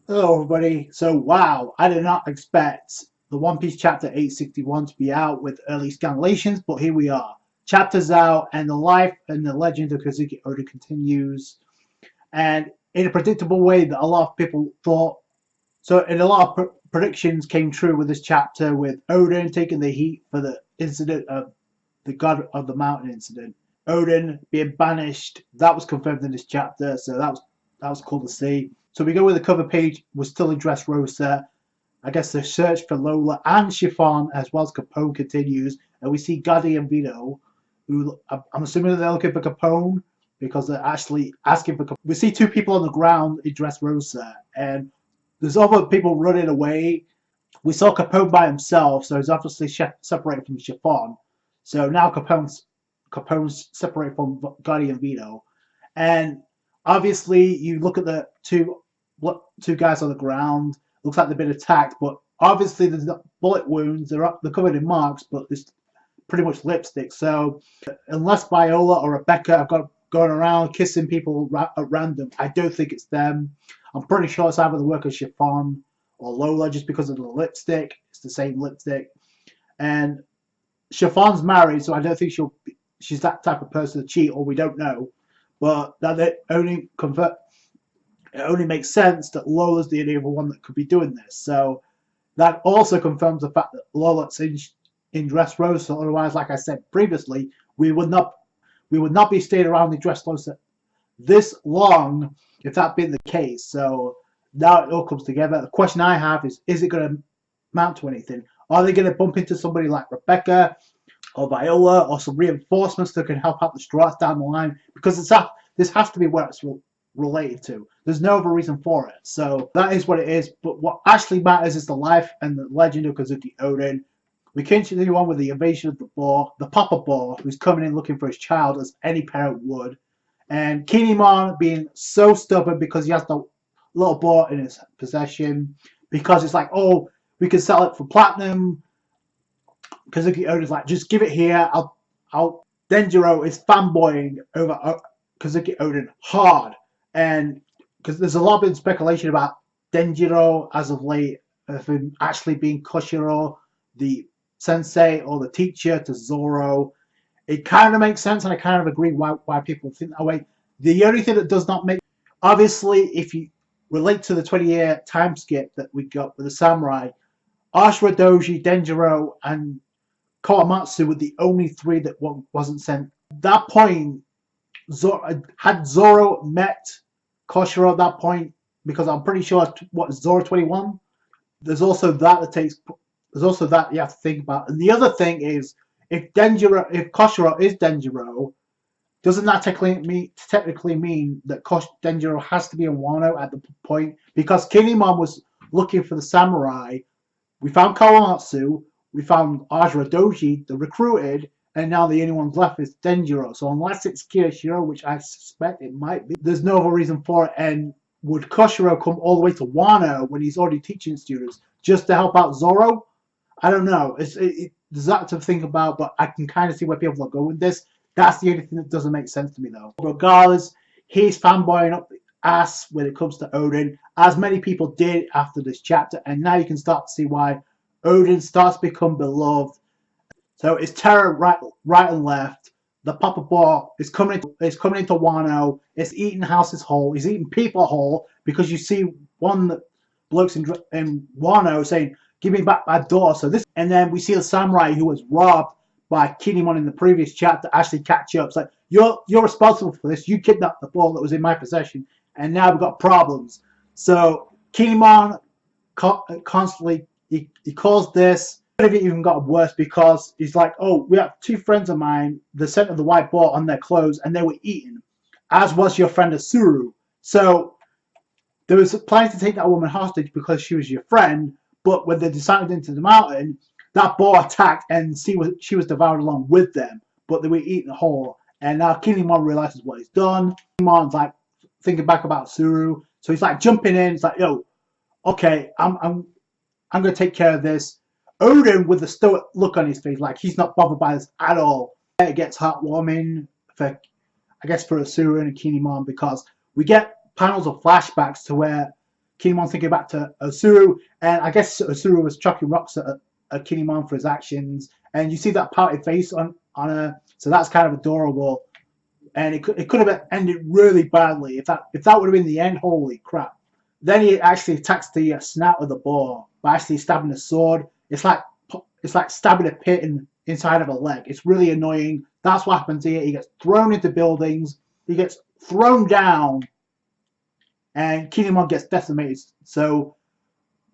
Hello everybody. So wow, I did not expect the One Piece chapter 861 to be out with early scanlations, but here we are. Chapter's out and the life and the legend of Kazuki Oda continues. And in a predictable way that a lot of people thought. So in a lot of predictions came true with this chapter, with Oden taking the heat for the incident of the God of the Mountain incident. Oden being banished, that was confirmed in this chapter, so that was cool to see. So we go with the cover page. We're still in Dressrosa. I guess the search for Lola and Chiffon as well as Capone continues, and we see Gotti and Vito, who I'm assuming they're looking for Capone because they're actually asking for Capone. We see two people on the ground in Dressrosa, and there's other people running away. We saw Capone by himself, so he's obviously separated from Chiffon. So now Capone's separated from Gotti and Vito, and obviously you look at the two guys on the ground. Looks like they've been attacked, but obviously there's not bullet wounds. They're covered in marks, but there's pretty much lipstick. So unless Viola or Rebecca have got going around kissing people at random, I don't think it's them. I'm pretty sure it's either the work of Chiffon or Lola, just because of the lipstick. It's the same lipstick, and Chiffon's married, so I don't think she's that type of person to cheat, or we don't know. But that it only makes sense that Lola's the only one that could be doing this. So that also confirms the fact that Lola's in Dressrosa. Otherwise, like I said previously, we would not be staying around in Dressrosa this long if that been the case. So now it all comes together. The question I have is it going to amount to anything? Are they going to bump into somebody like Rebecca or Viola or some reinforcements that can help out the Strats down the line? Because this has to be where it's related to. There's no other reason for it. So that is what it is. But what actually matters is the life and the legend of Kazuki Oden. We continue on with the invasion of the boar, the Papa Boar, who's coming in looking for his child as any parent would. And Kinemon being so stubborn because he has the little boar in his possession. Because it's like, oh, we can sell it for platinum. Kazuki Oda's like, just give it here. Denjiro is fanboying over Kazuki Oden hard. And because there's a lot of speculation about Denjiro as of late, of him actually being Koshiro, the sensei or the teacher to Zoro. It kind of makes sense, and I kind of agree why people think that way. The only thing that does not make, obviously, if you relate to the 20-year time skip that we got with the samurai, Ashura Doji, Denjiro, and Kawamatsu were the only three that wasn't sent. At that point, had Zoro met Koshiro at that point, because I'm pretty sure what Zoro 21. There's also that you have to think about. And the other thing is, if Koshiro is Denjiro, doesn't that technically mean that Denjiro has to be in Wano at the point? Because Kinemon was looking for the samurai. We found Kawamatsu. We found Ashura Doji, the recruited, and now the only one left is Denjiro. So unless it's Kirishiro, which I suspect it might be, there's no other reason for it. And would Koshiro come all the way to Wano when he's already teaching students just to help out Zoro? I don't know. There's that to think about, but I can kind of see where people are going with this. That's the only thing that doesn't make sense to me, though. Regardless, he's fanboying up the ass when it comes to Oden, as many people did after this chapter, and now you can start to see why Oden starts to become beloved. So it's terror right and left. The Papa Boar is coming into Wano. It's eating houses whole. He's eating people whole, because you see one blokes in Wano saying, "Give me back my daughter." So this, and then we see the samurai who was robbed by Kinemon in the previous chapter actually catch up. It's like, you're responsible for this. You kidnapped the boar that was in my possession, and now we've got problems. So Kinemon constantly he calls this. Could have even got worse, because he's like, oh, we have two friends of mine, the scent of the white boar on their clothes, and they were eaten, as was your friend Asuru. So there was planning to take that woman hostage because she was your friend, but when they decided into the mountain, that boar attacked and she was devoured along with them, but they were eaten whole. And now Kinemon realizes what he's done. Kinemon's like thinking back about Suru, so he's like jumping in. It's like, yo, okay, I'm gonna take care of this. Oden with the stoic look on his face, like he's not bothered by this at all. It gets heartwarming for, I guess, for Asura and Kinemon, because we get panels of flashbacks to where Kinemon thinking back to Asuru, and I guess Asuru was chucking rocks at Kinemon for his actions, and you see that pouted face on her, so that's kind of adorable. And it could have ended really badly if that would have been the end. Holy crap! Then he actually attacks the snout of the boar by actually stabbing a sword. It's like stabbing a pit inside of a leg. It's really annoying. That's what happens here. He gets thrown into buildings. He gets thrown down, and Kinemon gets decimated. So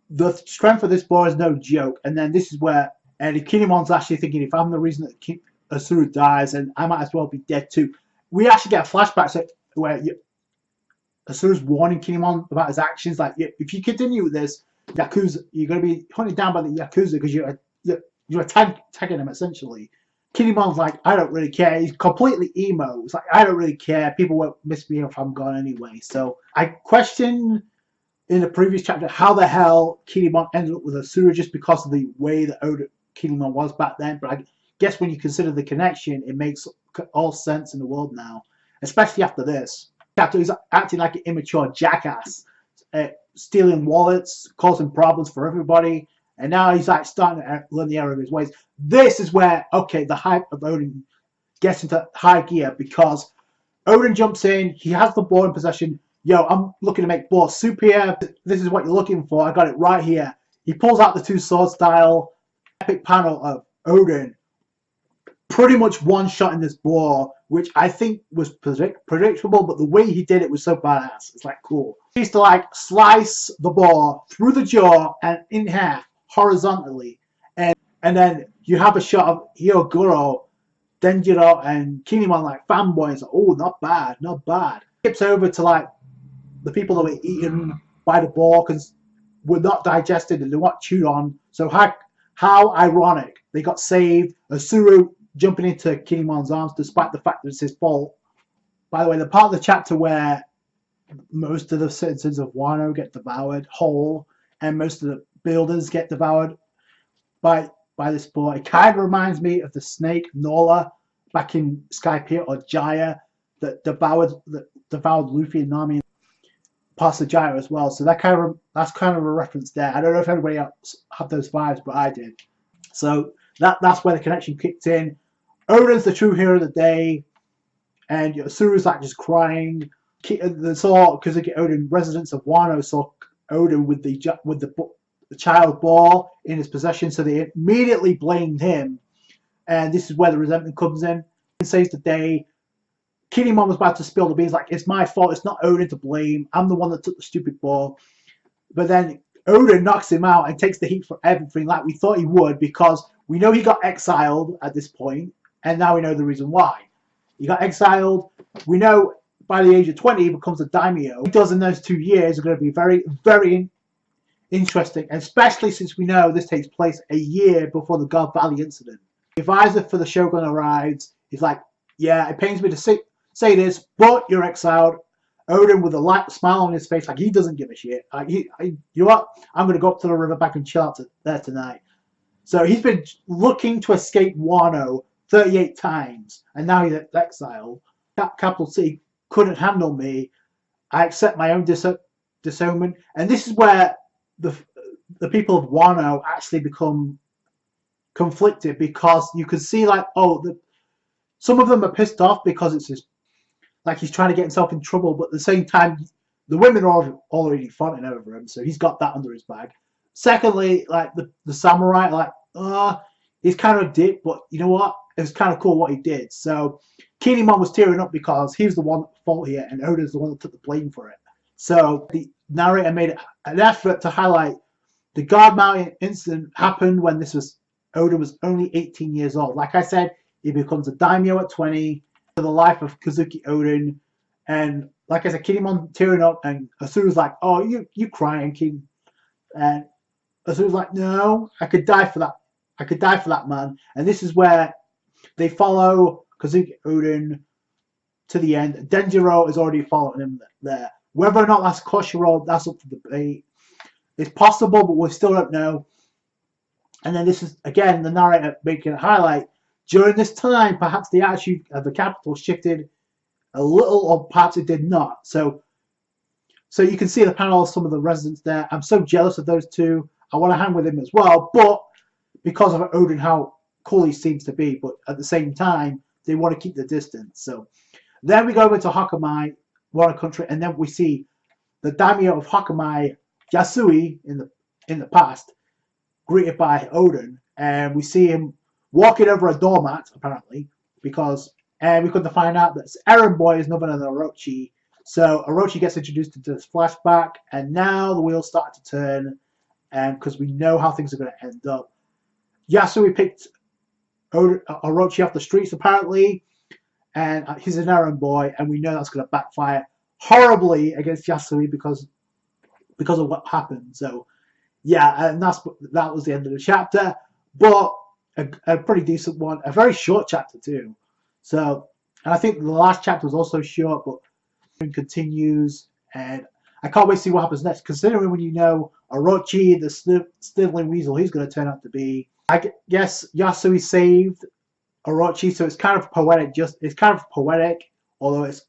the strength of this boar is no joke. And then this is where Kinemon's actually thinking, if I'm the reason that Asuru dies, and I might as well be dead too. We actually get flashbacks where Asuru's warning Kinemon about his actions. Like, if you continue with this, Yakuza, you're going to be hunted down by the Yakuza because you're attacking him essentially. Kinemon's like, I don't really care. He's completely emo. It's like, I don't really care. People won't miss me if I'm gone anyway. So I questioned in the previous chapter how the hell Kinemon ended up with Asuru just because of the way that Kinemon was back then. But I guess when you consider the connection, it makes all sense in the world now, especially after this chapter. He's acting like an immature jackass, stealing wallets, causing problems for everybody, and now he's like starting to learn the error of his ways. This is where, okay, the hype of Oden gets into high gear, because Oden jumps in, he has the ball in possession. Yo, I'm looking to make ball soup here. This is what you're looking for. I got it right here. He pulls out the two sword style epic panel of Oden pretty much one shot in this ball, which I think was predictable, but the way he did it was so badass. It's like cool. He used to like slice the ball through the jaw and in half horizontally, and then you have a shot of Hyogoro, Denjiro, and Kinemon like fanboys. Like, oh, not bad, not bad. Skips over to like the people that were eaten by the ball because were not digested and they weren't chewed on. So how ironic, they got saved. Asuru jumping into Kinemon's arms despite the fact that it's his fault. By the way, the part of the chapter where most of the citizens of Wano get devoured whole and most of the builders get devoured by this boar, it kind of reminds me of the snake Nola back in Skypiea or Jaya that devoured Luffy and Nami past the Jaya as well. So that's kind of a reference there. I don't know if everybody else had those vibes, but I did. So that's where the connection kicked in. Oden's the true hero of the day, and Asuru's like just crying. They saw Kazuki Oden, residents of Wano, saw Oden with the child ball in his possession, so they immediately blamed him. And this is where the resentment comes in. He saves the day. Kinemon was about to spill the beans, like, it's my fault, it's not Oden to blame, I'm the one that took the stupid ball. But then Oden knocks him out and takes the heat for everything, like we thought he would, because we know he got exiled at this point, and now we know the reason why. He got exiled. We know by the age of 20 he becomes a daimyo. What he does in those 2 years are going to be very, very interesting, especially since we know this takes place a year before the God Valley incident. The advisor for the Shogun arrives. He's like, yeah, it pains me to say this, but you're exiled. Oden with a light smile on his face, like he doesn't give a shit. Like you know what? I'm going to go up to the river back and chill out there tonight. So he's been looking to escape Wano 38 times, and now he's exiled. Capital City couldn't handle me. I accept my own disownment, and this is where the people of Wano actually become conflicted, because you can see like, some of them are pissed off because it's his, like he's trying to get himself in trouble, but at the same time the women are already fawning over him, so he's got that under his bag. Secondly, like the samurai, like he's kind of a dick, but you know what, it was kind of cool what he did. So Kinemon was tearing up because he was the one at fault here, and Oda's the one that took the blame for it. So the narrator made an effort to highlight the God Mountain incident happened when Oda was only 18 years old. Like I said, he becomes a daimyo at 20, to the life of Kazuki Oden, and like I said, Kinemon tearing up, and Asuru's like, oh, you crying, King, and Asuru's like, no, I could die for that. I could die for that man. And this is where they follow Kazuki Oden to the end. Denjiro is already following him there. Whether or not that's Koshiro, that's up for debate. It's possible, but we still don't know. And then this is, again, the narrator making a highlight. During this time, perhaps the attitude of the capital shifted a little, or perhaps it did not. So So you can see the panel, some of the residents there. I'm so jealous of those two. I want to hang with him as well, but because of Oden, how cool he seems to be, but at the same time, they want to keep the distance. So then we go over to Hakamai, Wano Country, and then we see the daimyo of Hakamai, Yasui, in the past, greeted by Oden, and we see him walking over a doormat, apparently, because we come to find out that errand boy is none other than Orochi. So Orochi gets introduced into this flashback, and now the wheels start to turn, because we know how things are going to end up. Yasui picked Orochi off the streets, apparently, and he's an errand boy, and we know that's going to backfire horribly against Yasui because of what happened. So yeah, and that was the end of the chapter, but a pretty decent one, a very short chapter too. So, and I think the last chapter was also short, but it continues, and I can't wait to see what happens next, considering when you know Orochi, the sniveling weasel, he's going to turn out to be. I guess Yasui saved Orochi, so it's kind of poetic. It's kind of poetic, although it's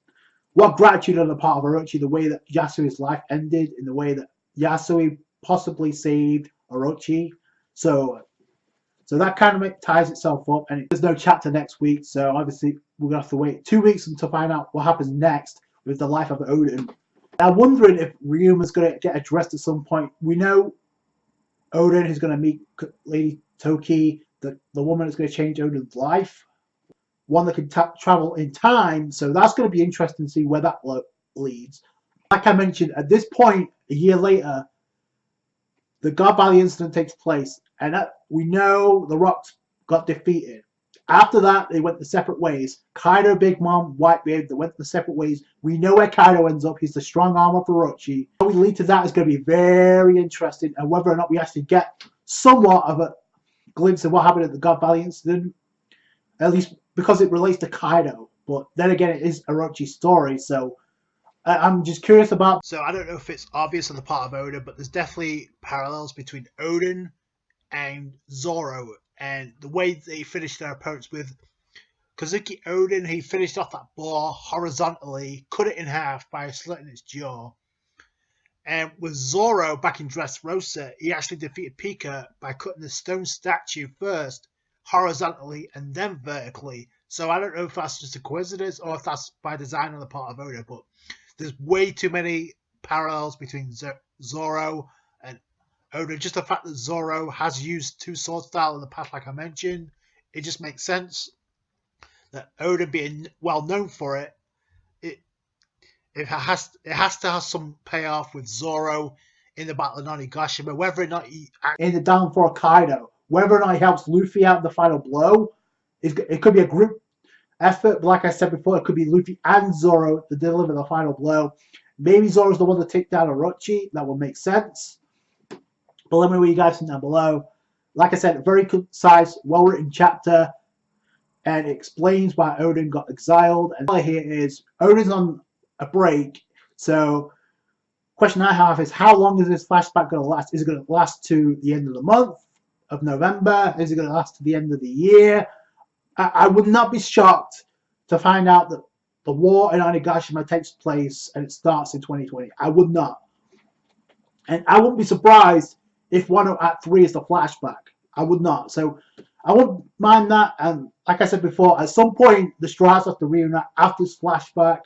what gratitude on the part of Orochi, the way that Yasui's life ended, in the way that Yasui possibly saved Orochi. So that kind of ties itself up, and there's no chapter next week, so obviously we're going to have to wait 2 weeks to find out what happens next with the life of Oden. I'm wondering if Ryuma's going to get addressed at some point. We know Oden is going to meet Lady Toki, the woman that's going to change Oden's life, one that can travel in time, so that's going to be interesting to see where that leads. Like I mentioned, at this point, a year later, the God Valley incident takes place, and we know the Rocks got defeated. After that, they went the separate ways. Kaido, Big Mom, Whitebeard, they went the separate ways. We know where Kaido ends up. He's the strong arm of Orochi. How we lead to that is going to be very interesting, and whether or not we actually get somewhat of a glimpse of what happened at the God Valley incident, at least because it relates to Kaido. But then again, it is Orochi's story, so I'm just curious about. So I don't know if it's obvious on the part of Oden, but there's definitely parallels between Oden and Zoro, and the way they finished their opponents with Kazuki Oden. He finished off that boar horizontally, cut it in half by slitting its jaw. And with Zoro back in Dressrosa, he actually defeated Pika by cutting the stone statue first horizontally and then vertically. So I don't know if that's just a coincidence or if that's by design on the part of Oda, but there's way too many parallels between Zoro and Oda. Just the fact that Zoro has used two sword style in the past, like I mentioned, it just makes sense that Oda being well known for it, it has to have some payoff with Zoro in the Battle of Nonigashima, whether or not he in the downfall of Kaido, whether or not he helps Luffy out in the final blow. It could be a group effort, but like I said before, it could be Luffy and Zoro to deliver the final blow. Maybe Zoro's the one to take down Orochi. That would make sense. But let me know what you guys think down below. Like I said, a very concise, well-written chapter, and it explains why Oden got exiled. And all here is Oden's on a break. So, question I have is, how long is this flashback going to last? Is it going to last to the end of the month of November? Is it going to last to the end of the year? I would not be shocked to find out that the war in Onigashima takes place and it starts in 2020. I would not. And I wouldn't be surprised if Wano Act 3 is the flashback. I would not. So I wouldn't mind that. And like I said before, at some point, the Straw Hats have to reunite after this flashback.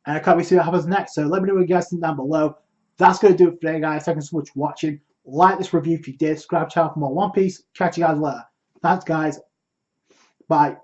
And I can't wait to see what happens next. So let me know what you guys think down below. That's going to do it for today, guys. Thank you so much for watching. Like this review if you did. Subscribe to the channel for more One Piece. Catch you guys later. Thanks, guys. Bye.